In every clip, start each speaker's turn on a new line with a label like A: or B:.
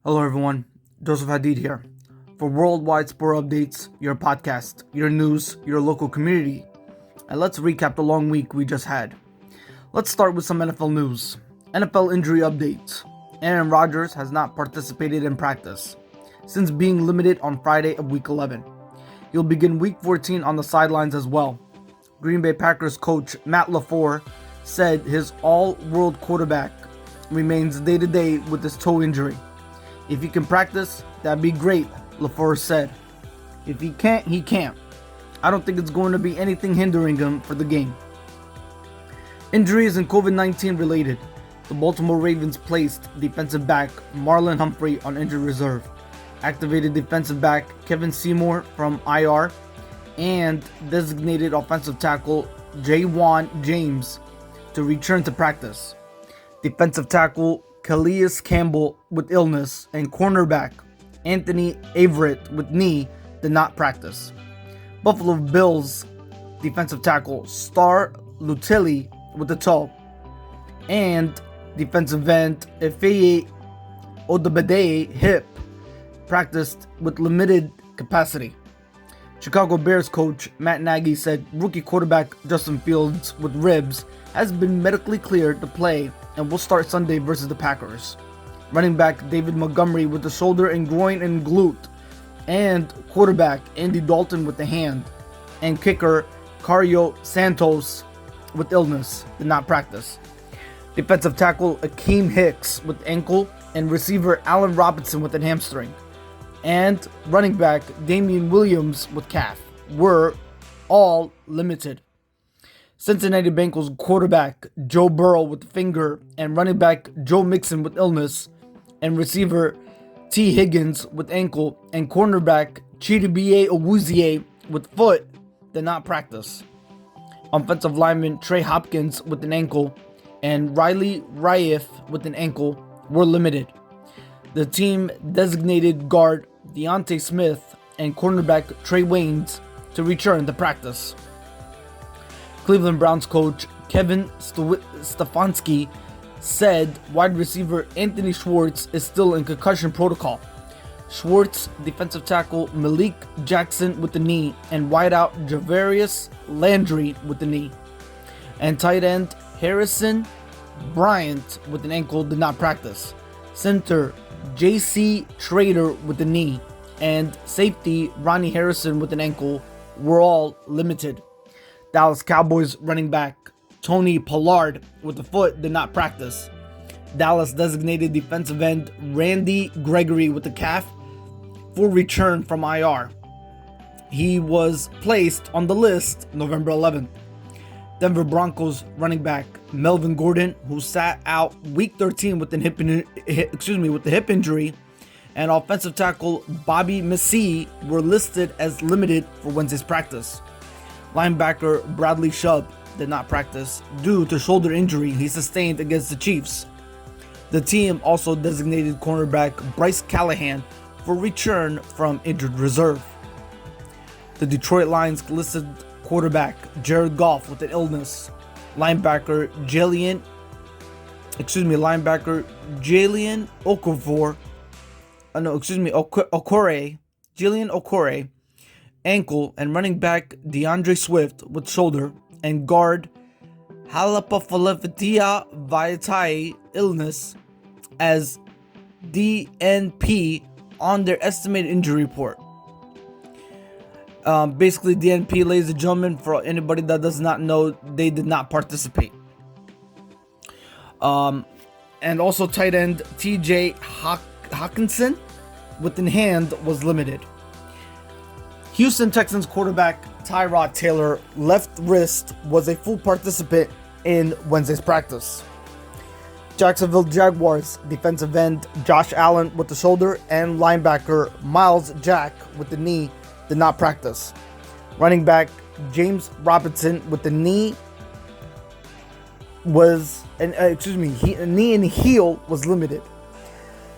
A: Hello everyone, Joseph Hadid here for Worldwide Sport Updates Your Podcast, your news, your local community. And let's recap the long week we just had. Let's start with some NFL news. NFL injury updates. Aaron Rodgers has not participated in practice since being limited on Friday of week 11. He'll begin week 14 on the sidelines as well. Green Bay Packers coach Matt LaFleur said his all-world quarterback remains day-to-day with his toe injury. If he can practice, that'd be great, LaFleur said. If he can't, he can't. I don't think it's going to be anything hindering him for the game. Injuries and COVID-19 related. The Baltimore Ravens placed defensive back Marlon Humphrey on injured reserve, activated defensive back Kevin Seymour from IR, and designated offensive tackle Ja'Wuan James to return to practice. Defensive tackle Calais Campbell with illness and cornerback Anthony Averett with knee did not practice. Buffalo Bills defensive tackle Star Lutili with the toe and defensive end Ifeyi Odobade hip practiced with limited capacity. Chicago Bears coach Matt Nagy said rookie quarterback Justin Fields with ribs has been medically cleared to play and will start Sunday versus the Packers. Running back David Montgomery with the shoulder and groin and glute, and quarterback Andy Dalton with the hand, and kicker Cario Santos with illness did not practice. Defensive tackle Akeem Hicks with ankle, and receiver Allen Robinson with a hamstring, and running back Damian Williams with calf were all limited. Cincinnati Bengals quarterback Joe Burrow with finger, and running back Joe Mixon with illness, and receiver T. Higgins with ankle, and cornerback Chidobe Awuzie with foot did not practice. Offensive lineman Trey Hopkins with an ankle and Riley Reiff with an ankle were limited. The team designated guard Deontay Smith and cornerback Trey Waynes to return to practice. Cleveland Browns coach Kevin Stefanski said wide receiver Anthony Schwartz is still in concussion protocol. Schwartz, defensive tackle Malik Jackson with the knee, and wideout Javarius Landry with the knee, and tight end Harrison Bryant with an ankle did not practice. Center J.C. Trader with the knee, and safety Ronnie Harrison with an ankle were all limited. Dallas Cowboys running back Tony Pollard with the foot did not practice. Dallas designated defensive end Randy Gregory with the calf for return from IR. He was placed on the list November 11th. Denver Broncos running back Melvin Gordon, who sat out week 13 with the hip injury, and offensive tackle Bobby Massey were listed as limited for Wednesday's practice. Linebacker Bradley Chubb did not practice due to shoulder injury he sustained against the Chiefs. The team also designated cornerback Bryce Callahan for return from injured reserve. The Detroit Lions listed quarterback Jared Goff with an illness. Linebacker Jalen Okore, ankle, and running back DeAndre Swift with shoulder, and guard Halapafalefatia Vaitai illness as DNP on their estimated injury report. Basically, DNP, ladies and gentlemen, for anybody that does not know, they did not participate. And also tight end TJ Hawkinson with an hand was limited. Houston Texans quarterback Tyrod Taylor left wrist was a full participant in Wednesday's practice. Jacksonville Jaguars defensive end Josh Allen with the shoulder and linebacker Miles Jack with the knee did not practice. Running back James Robinson with the knee knee and heel was limited.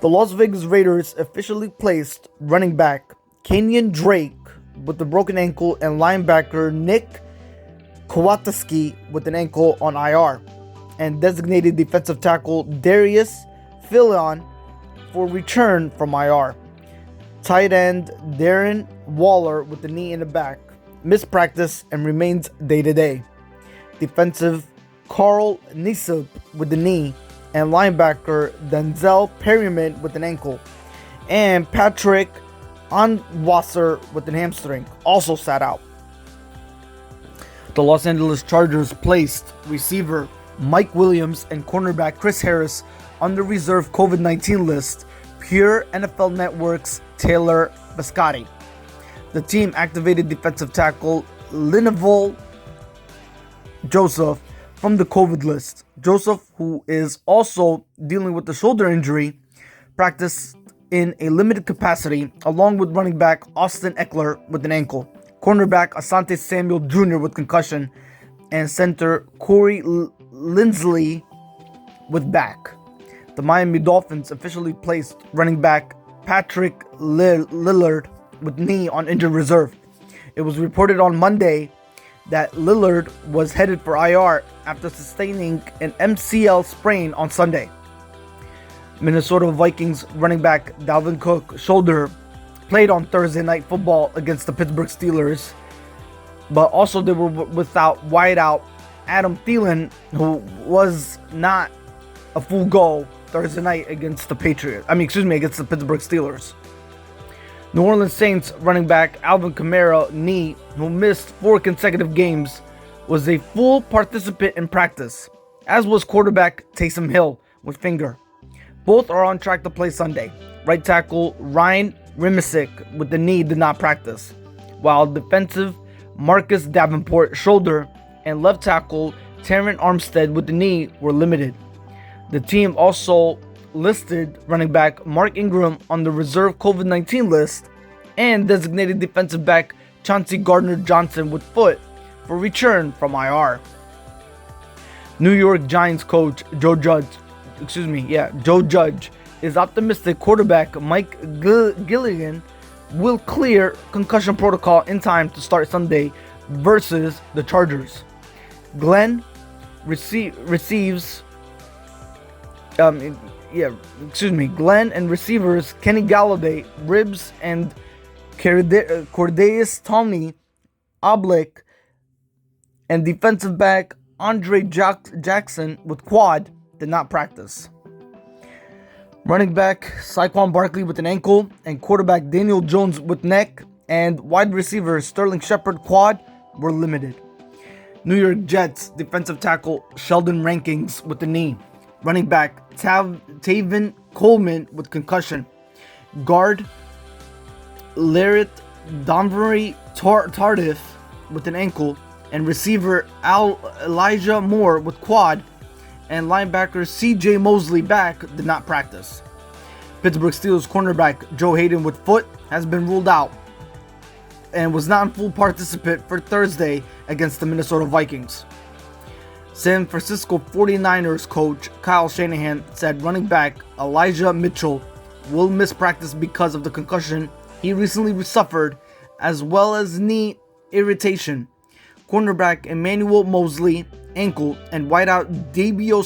A: The Las Vegas Raiders officially placed running back Kenyon Drake with the broken ankle and linebacker Nick Kwiatkowski with an ankle on IR, and designated defensive tackle Darius Philon for return from IR. Tight end Darren Waller with the knee in the back missed practice and remains day-to-day. Defensive Carl Nassib with the knee, and linebacker Denzel Perryman with an ankle, and Patrick Onwasser with an hamstring also sat out. The Los Angeles Chargers placed receiver Mike Williams and cornerback Chris Harris on the reserve COVID-19 list, per NFL Network's Taylor Biscotti. The team activated defensive tackle Linval Joseph from the COVID list. Joseph, who is also dealing with a shoulder injury, practiced in a limited capacity along with running back Austin Eckler with an ankle, cornerback Asante Samuel Jr. with concussion, and center Corey Linsley with back. The Miami Dolphins officially placed running back Patrick Lillard with knee on injured reserve. It was reported on Monday that Lillard was headed for IR after sustaining an MCL sprain on Sunday. Minnesota Vikings running back Dalvin Cook's shoulder played on Thursday Night Football against the Pittsburgh Steelers, but also they were without wideout Adam Thielen, who was not a full go Thursday night against the against the Pittsburgh Steelers. New Orleans Saints running back Alvin Kamara knee, who missed 4 consecutive games, was a full participant in practice, as was quarterback Taysom Hill with finger. Both are on track to play Sunday. Right tackle Ryan Rimisick with the knee did not practice, while defensive Marcus Davenport shoulder and left tackle Terran Armstead with the knee were limited. The team also listed running back Mark Ingram on the reserve COVID-19 list and designated defensive back Chauncey Gardner-Johnson with foot for return from IR. New York Giants coach Joe Judge is optimistic quarterback Mike Gilligan will clear concussion protocol in time to start Sunday versus the Chargers. Glenn Glenn and receivers Kenny Galladay, ribs, and Cordeus Tommy oblique, and defensive back Andre Jackson with quad did not practice. Running back Saquon Barkley with an ankle, and quarterback Daniel Jones with neck, and wide receiver Sterling Shepard quad were limited. New York Jets defensive tackle Sheldon Rankings with the knee. Running back Tavon Coleman with concussion. Guard Larrett Donvery Tardif with an ankle, and receiver Elijah Moore with quad, and linebacker CJ Mosley back did not practice. Pittsburgh Steelers cornerback Joe Hayden with foot has been ruled out and was not in full participant for Thursday against the Minnesota Vikings. San Francisco 49ers coach Kyle Shanahan said running back Elijah Mitchell will miss practice because of the concussion he recently suffered, as well as knee irritation. Cornerback Emmanuel Mosley ankle, and wideout Deebo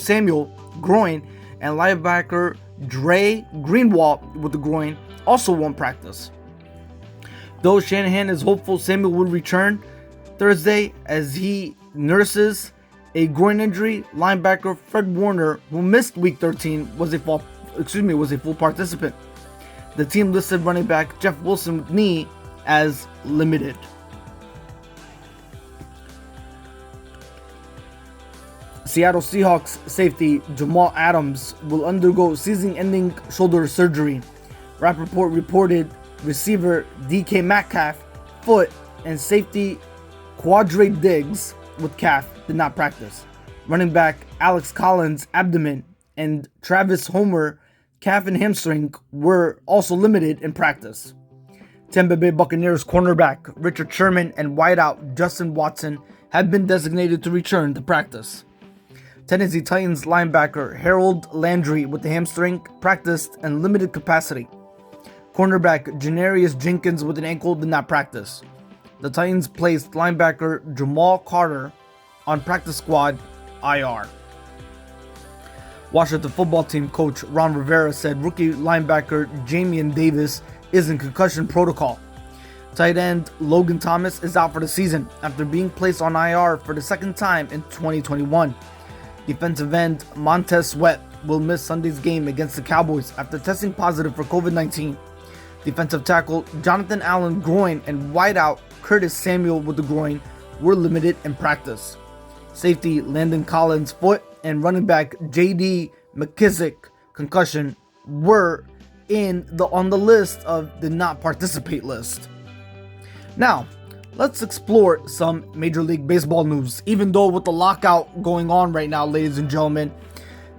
A: Samuel groin, and linebacker Dre Greenwald with the groin also won't practice. Though Shanahan is hopeful Samuel will return Thursday as he nurses a groin injury, linebacker Fred Warner, who missed Week 13, was a full participant. The team listed running back Jeff Wilson with knee as limited. Seattle Seahawks safety Jamal Adams will undergo season-ending shoulder surgery. Rappaport reported receiver DK Metcalf foot and safety Quadre Diggs with calf did not practice. Running back Alex Collins abdomen and Travis Homer calf and hamstring were also limited in practice. Tampa Bay Buccaneers cornerback Richard Sherman and wideout Justin Watson have been designated to return to practice. Tennessee Titans linebacker Harold Landry with the hamstring practiced in limited capacity. Cornerback Janarius Jenkins with an ankle did not practice. The Titans placed linebacker Jamal Carter on practice squad IR. Washington football team coach Ron Rivera said rookie linebacker Jamian Davis is in concussion protocol. Tight end Logan Thomas is out for the season after being placed on IR for the second time in 2021. Defensive end Montez Sweat will miss Sunday's game against the Cowboys after testing positive for COVID-19. Defensive tackle Jonathan Allen groin and wideout Curtis Samuel with the groin were limited in practice. Safety Landon Collins' foot and running back J.D. McKissick concussion were on the list of the not participate list. Now, let's explore some Major League Baseball news. Even though with the lockout going on right now, ladies and gentlemen,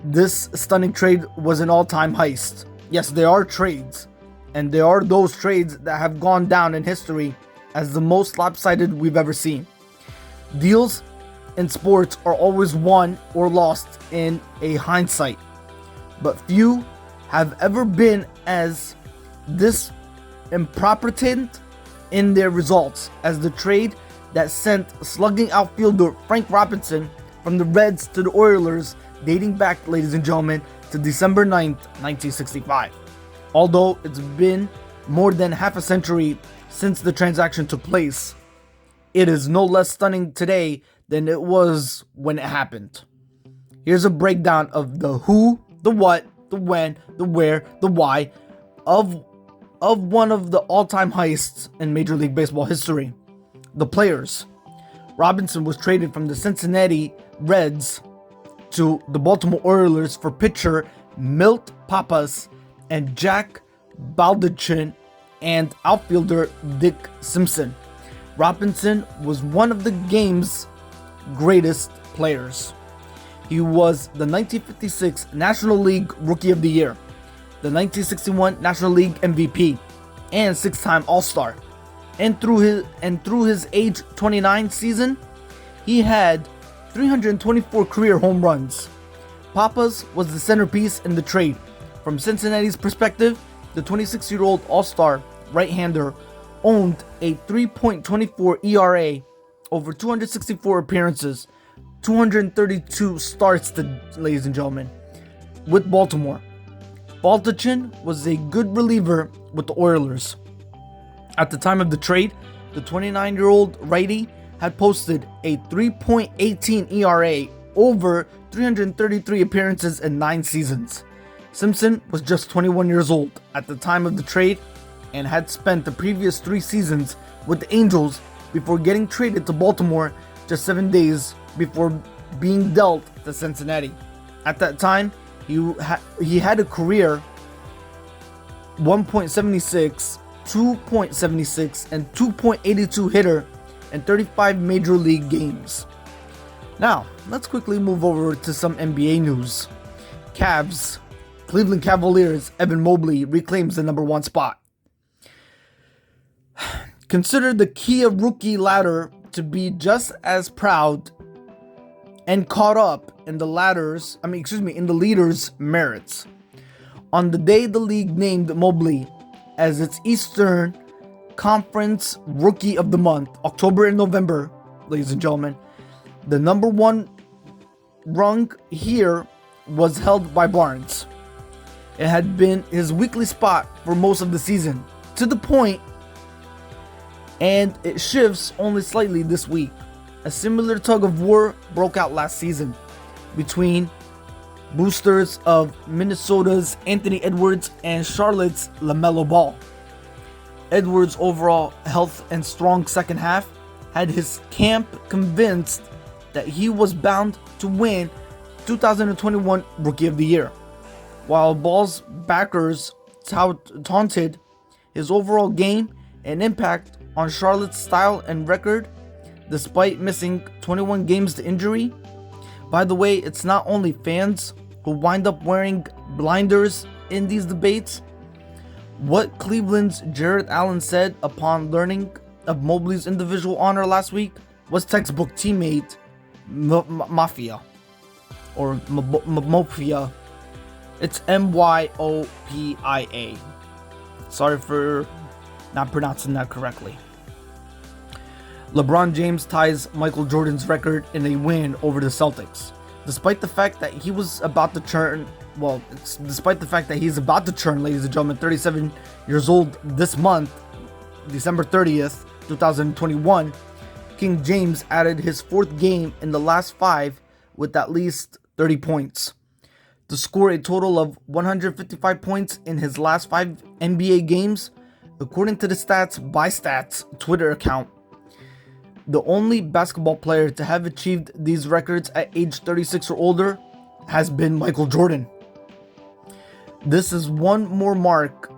A: this stunning trade was an all-time heist. Yes, there are trades, and there are those trades that have gone down in history as the most lopsided we've ever seen. Deals in sports are always won or lost in a hindsight, but few have ever been as this impropertant in their results as the trade that sent slugging outfielder Frank Robinson from the Reds to the Oilers, dating back, ladies and gentlemen, to December 9th, 1965. Although it's been more than half a century since the transaction took place, it is no less stunning today than it was when it happened. Here's a breakdown of the who, the what, the when, the where, the why of one of the all-time heists in Major League Baseball history. The players. Robinson was traded from the Cincinnati Reds to the Baltimore Orioles for pitcher Milt Pappas and Jack Baldachin and outfielder Dick Simpson. Robinson was one of the game's greatest players. He was the 1956 National League Rookie of the Year, the 1961 National League MVP, and six-time All-Star. And through his age 29 season, he had 324 career home runs. Pappas was the centerpiece in the trade. From Cincinnati's perspective, the 26-year-old All-Star right-hander owned a 3.24 ERA over 264 appearances, 232 starts, ladies and gentlemen, with Baltimore. Baldachin was a good reliever with the Oilers. At the time of the trade, the 29-year-old righty had posted a 3.18 ERA over 333 appearances in 9 seasons. Simpson was just 21 years old at the time of the trade and had spent the previous 3 seasons with the Angels before getting traded to Baltimore just 7 days before being dealt to Cincinnati. At that time, he had a career 1.76, 2.76, and 2.82 hitter in 35 major league games. Now, let's quickly move over to some NBA news. Cleveland Cavaliers Evan Mobley reclaims the number 1 spot. Consider the Kia rookie ladder to be just as proud and caught up in the leader's merits. On the day the league named Mobley as its Eastern Conference Rookie of the Month, October and November, ladies and gentlemen, the number 1 rung here was held by Barnes. It had been his weekly spot for most of the season, to the point, and it shifts only slightly this week. A similar tug of war broke out last season between boosters of Minnesota's Anthony Edwards and Charlotte's LaMelo Ball. Edwards' overall health and strong second half had his camp convinced that he was bound to win 2021 Rookie of the Year, while Ball's backers taunted his overall game and impact on Charlotte's style and record despite missing 21 games to injury. By the way, it's not only fans who wind up wearing blinders in these debates. What Cleveland's Jared Allen said upon learning of Mobley's individual honor last week was textbook teammate mafia, or Mopia. It's Myopia. Sorry for not pronouncing that correctly. LeBron James ties Michael Jordan's record in a win over the Celtics. Despite the fact that he was about to turn, despite the fact that he's about to turn, ladies and gentlemen, 37 years old this month, December 30th, 2021, King James added his fourth game in the last 5 with at least 30 points. To score a total of 155 points in his last 5 NBA games, according to the Stats by Stats Twitter account. The only basketball player to have achieved these records at age 36 or older has been Michael Jordan. This is one more mark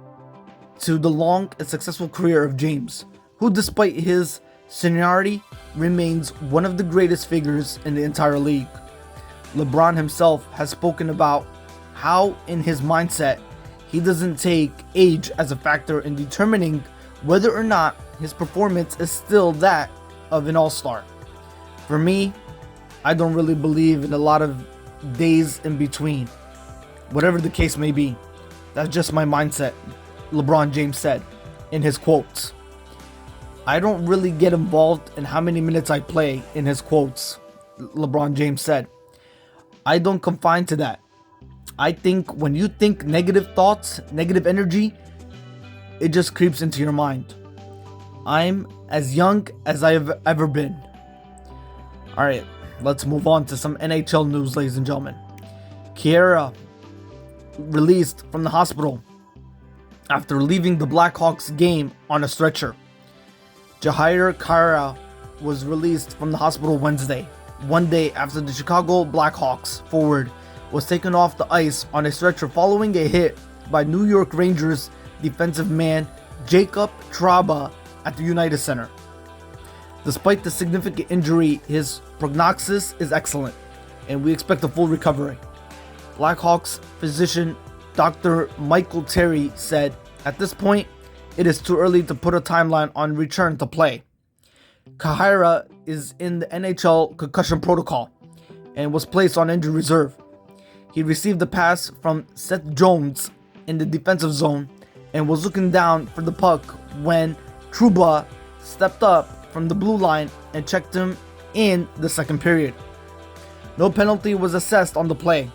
A: to the long and successful career of James, who despite his seniority remains one of the greatest figures in the entire league. LeBron himself has spoken about how in his mindset he doesn't take age as a factor in determining whether or not his performance is still that of an all-star. For me, I don't really believe in a lot of days in between. Whatever the case may be, that's just my mindset, LeBron James said in his quotes. I don't really get involved in how many minutes I play, in his quotes, LeBron James said. I don't confine to that. I think when you think negative thoughts, negative energy, it just creeps into your mind. I'm as young as I've ever been. Alright, let's move on to some NHL news, ladies and gentlemen. Khaira released from the hospital after leaving the Blackhawks game on a stretcher. Jahir Khaira was released from the hospital Wednesday, one day after the Chicago Blackhawks forward was taken off the ice on a stretcher following a hit by New York Rangers defensive man Jacob Trouba at the United Center. Despite the significant injury, his prognosis is excellent, and we expect a full recovery. Blackhawks physician Dr. Michael Terry said, "At this point, it is too early to put a timeline on return to play." Khaira is in the NHL concussion protocol and was placed on injured reserve. He received a pass from Seth Jones in the defensive zone and was looking down for the puck when Trouba stepped up from the blue line and checked him in the second period. No penalty was assessed on the play.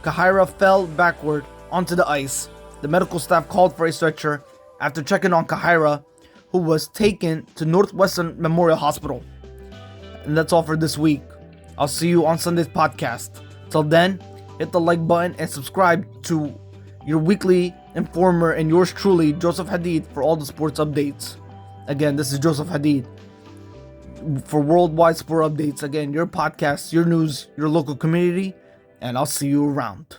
A: Khaira fell backward onto the ice. The medical staff called for a stretcher after checking on Khaira, who was taken to Northwestern Memorial Hospital. And that's all for this week. I'll see you on Sunday's podcast. Till then, hit the like button and subscribe to your weekly informer and yours truly, Joseph Hadid, for all the sports updates. Again, this is Joseph Hadid for Worldwide Sport Updates. Again, your podcast, your news, your local community, and I'll see you around.